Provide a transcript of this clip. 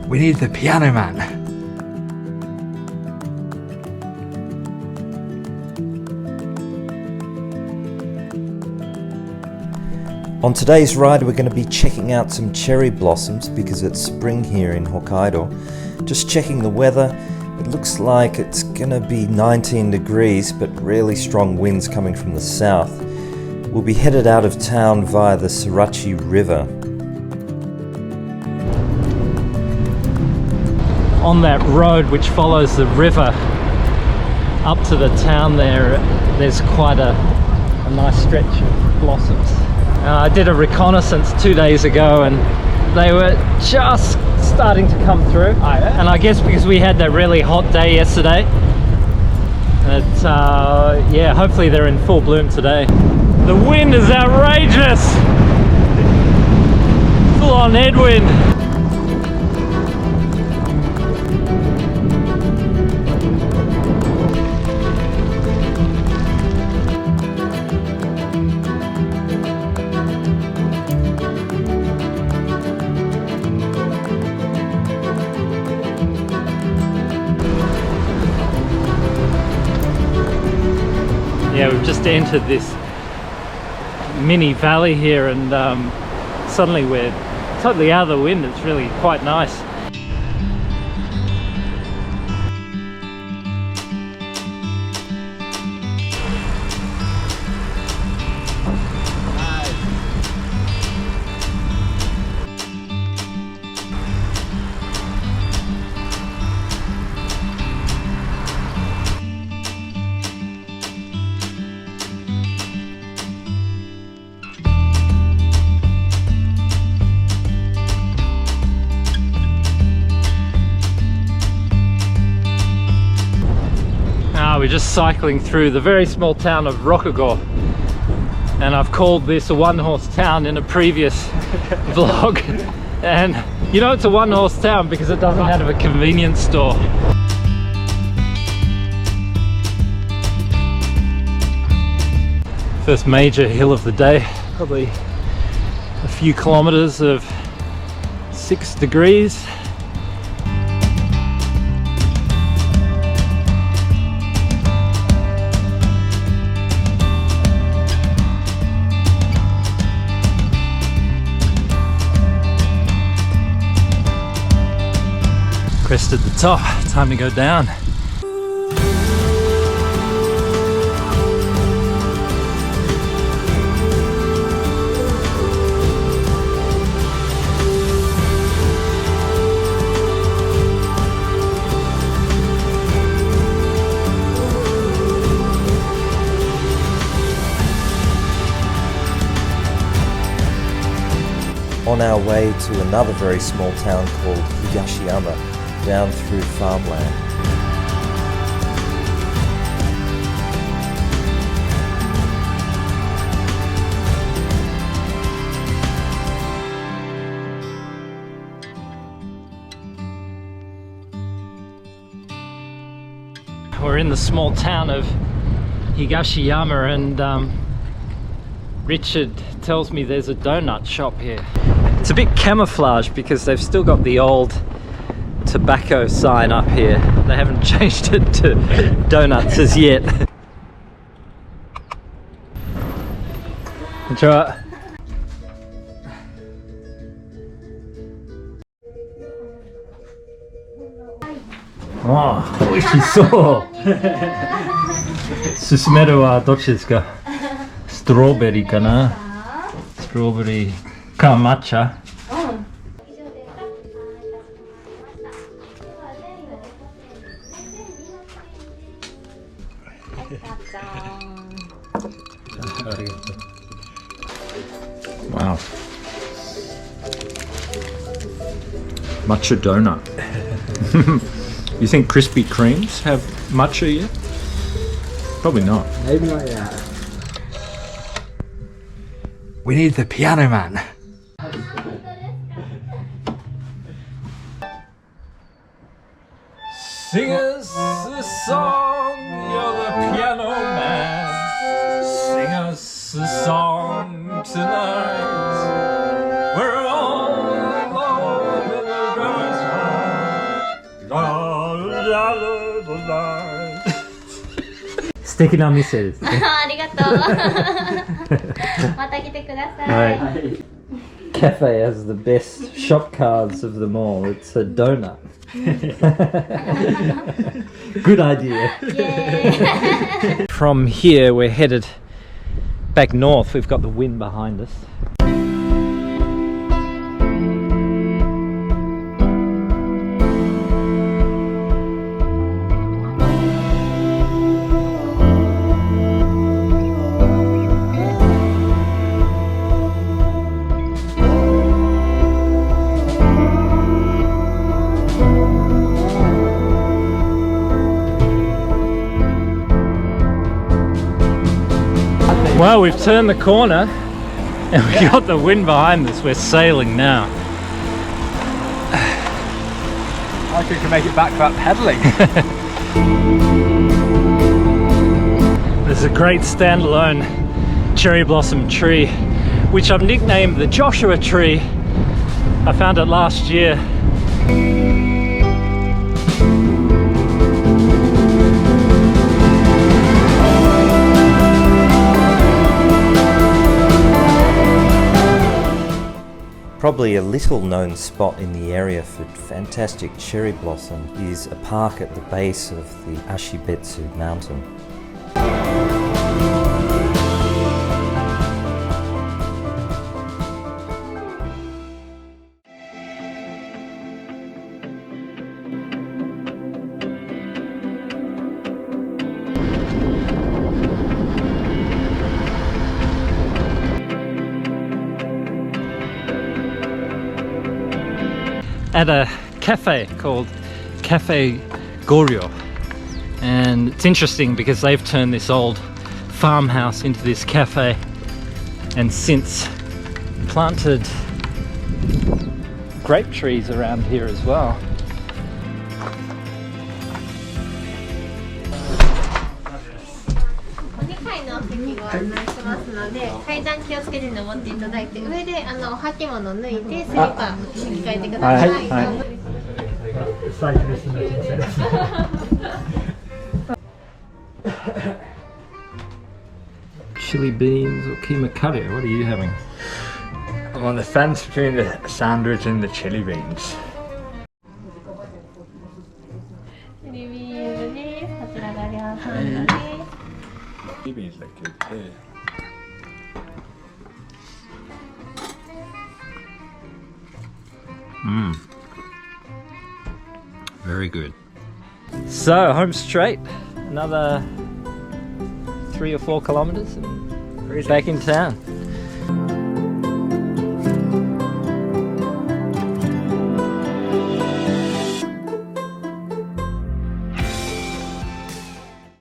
We need the piano man. On today's ride we're going to be checking out some cherry blossoms because it's spring here in Hokkaido. Just checking the weather. It looks like it's going to be 19 degrees but really strong winds coming from the south. We'll be headed out of town via the Surachi River. On that road which follows the river up to the town there's quite a nice stretch of blossoms. I did a reconnaissance 2 days ago and they were just starting to come through. And I guess because we had that really hot day yesterday, yeah, hopefully they're in full bloom today. The wind is outrageous! Full on headwind. Yeah, we've just entered this mini valley here and suddenly we're totally out of the wind. It's really quite nice. We're just cycling through the very small town of Rokugo, and I've called this a one-horse town in a previous vlog, and you know it's a one-horse town because it doesn't have a convenience store. First major hill of the day, probably a few kilometers of 6 degrees. Crested the top, time to go down. On our way to another very small town called Higashiyama, down through farmland. We're in the small town of Higashiyama and Richard tells me there's a donut shop here. It's a bit camouflaged because they've still got the old tobacco sign up here. They haven't changed it to donuts as yet. Try. Oh, 美味しそう。勧めるはどっちですか？ストロベリーかな？ストロベリーか抹茶？Wow. Matcha donut. You think Krispy Kremes have matcha yet? Probably not. Maybe not yet. We need the piano man. Sing us a song, you're the piano man. Sing us a song tonight. where all the little girls are. La, la, la, la. Sticky on misses. ありがとう。また来てください。 Right. Cafe has the best shop cards of them all. It's a donut. Good idea. Yay. From here, we're headed back north. We've got the wind behind us. Well, we've turned the corner and we got the wind behind us. We're sailing now. I think we can make it back without pedaling. There's a great standalone cherry blossom tree, which I've nicknamed the Joshua tree. I found it last year. Probably a little known spot in the area for fantastic cherry blossom is a park at the base of the Ashibetsu mountain. At a cafe called Cafe Goryo, and it's interesting because they've turned this old farmhouse into this cafe and since planted grape trees around here as well. 2階のお席ご案内しますので、階段気をつけて登っていただいて、上でお履物脱いでスリッパに着替えてください。Chili beans or keema curry, what are you having? I'm on the fence between the sandwich and the chili beans. チリビールです。こちらが両サンドです。 Chili beans look good too. Very good. So, home straight, another 3 or 4 kilometers and back in town.